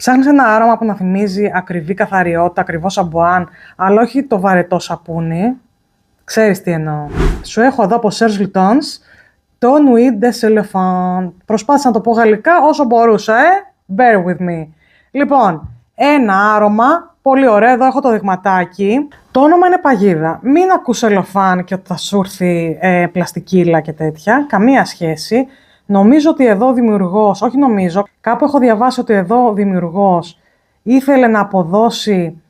Ψάχνεις ένα άρωμα που να θυμίζει ακριβή καθαριότητα, ακριβό σαμπουάν, αλλά όχι το βαρετό σαπούνι. Ξέρεις τι εννοώ. Σου έχω εδώ από Serge Lutens το Nuit des Elephants. Προσπάθησα να το πω γαλλικά όσο μπορούσα, Bear with me. Λοιπόν, ένα άρωμα, πολύ ωραίο, εδώ έχω το δειγματάκι. Το όνομα είναι παγίδα. Μην ακούς ελοφάν και ότι θα σου έρθει πλαστικίλα και τέτοια. Καμία σχέση. Νομίζω ότι εδώ ο δημιουργός, όχι νομίζω, κάπου έχω διαβάσει ότι εδώ ο δημιουργός ήθελε να αποδώσει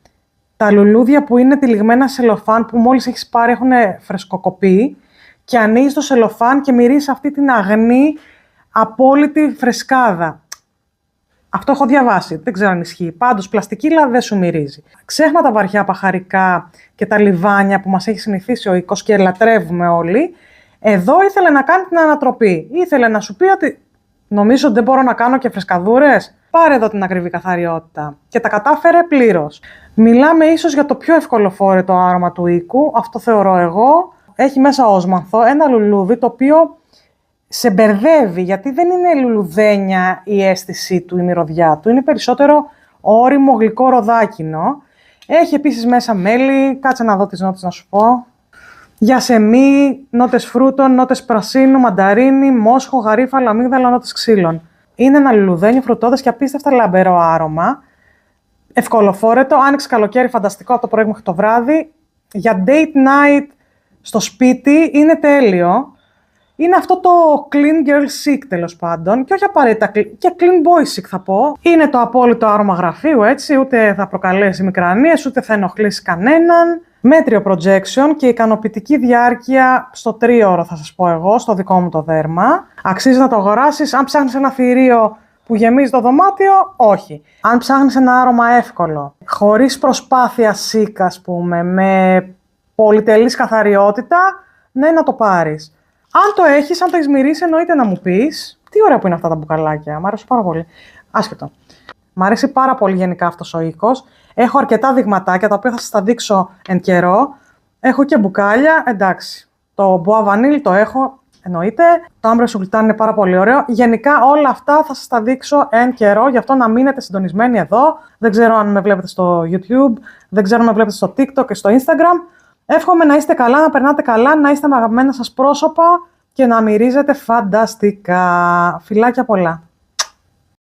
τα λουλούδια που είναι τυλιγμένα σε σελοφάν που μόλις έχεις πάρει έχουν φρεσκοκοπεί και ανοίγεις το σελοφάν και μυρίζει αυτή την αγνή απόλυτη φρεσκάδα. Αυτό έχω διαβάσει, δεν ξέρω αν ισχύει. Πάντως, πλαστικίλα δεν σου μυρίζει. Ξέχνα τα βαριά παχαρικά και τα λιβάνια που μας έχει συνηθίσει ο οίκος και λατρεύουμε όλοι. Εδώ ήθελε να κάνει την ανατροπή. Ήθελε να σου πει ότι νομίζω ότι δεν μπορώ να κάνω και φρεσκαδούρες. Πάρε εδώ την ακριβή καθαριότητα. Και τα κατάφερε πλήρως. Μιλάμε ίσως για το πιο ευκολοφόρετο άρωμα του οίκου. Αυτό θεωρώ εγώ. Έχει μέσα όσμανθο, ένα λουλούδι το οποίο σε μπερδεύει, γιατί δεν είναι λουλουδένια η αίσθησή του, η μυρωδιά του. Είναι περισσότερο ώριμο, γλυκό, ροδάκινο. Έχει επίσης μέσα μέλι. Κάτσε να δω τις νότες να σου πω. Γιασεμί, νότες φρούτων, νότες πρασίνου, μανταρίνι, μόσχο, γαρίφαλα, αμύγδαλα, νότες ξύλων. Είναι ένα λουλουδένιο, φρουτώδες και απίστευτα λαμπερό άρωμα. Ευκολοφόρετο, άνοιξε καλοκαίρι, φανταστικό από το πρωί μέχρι το βράδυ. Για date night στο σπίτι είναι τέλειο. Είναι αυτό το clean girl chic τέλος πάντων και όχι απαραίτητα και clean boy chic θα πω. Είναι το απόλυτο άρωμα γραφείου, έτσι, ούτε θα προκαλέσει μικρανίες, ούτε θα ενοχλήσει κανέναν. Μέτριο projection και ικανοποιητική διάρκεια στο 3ωρο θα σας πω εγώ, στο δικό μου το δέρμα. Αξίζει να το αγοράσεις. Αν ψάχνεις ένα θηρίο που γεμίζει το δωμάτιο, όχι. Αν ψάχνεις ένα άρωμα εύκολο, χωρίς προσπάθεια chic, ας πούμε, με πολυτελής καθαριότητα, ναι, να το πάρεις. Αν το έχεις, αν το έχεις μυρίσει, εννοείται να μου πεις. Τι ωραία που είναι αυτά τα μπουκαλάκια, μ' αρέσουν πάρα πολύ. Άσχετο. Μ' αρέσει πάρα πολύ γενικά αυτός ο οίκος. Έχω αρκετά δειγματάκια, τα οποία θα σας τα δείξω εν καιρό. Έχω και μπουκάλια, εντάξει. Το Bois Vanille το έχω, εννοείται. Το Ambre Sultan είναι πάρα πολύ ωραίο. Γενικά όλα αυτά θα σας τα δείξω εν καιρό, γι' αυτό να μείνετε συντονισμένοι εδώ. Δεν ξέρω αν με βλέπετε στο YouTube, δεν ξέρω αν με βλέπετε στο TikTok και στο Instagram. Εύχομαι να είστε καλά, να περνάτε καλά, να είστε με αγαπημένα σας πρόσωπα και να μυρίζετε φανταστικά. Φιλάκια πολλά.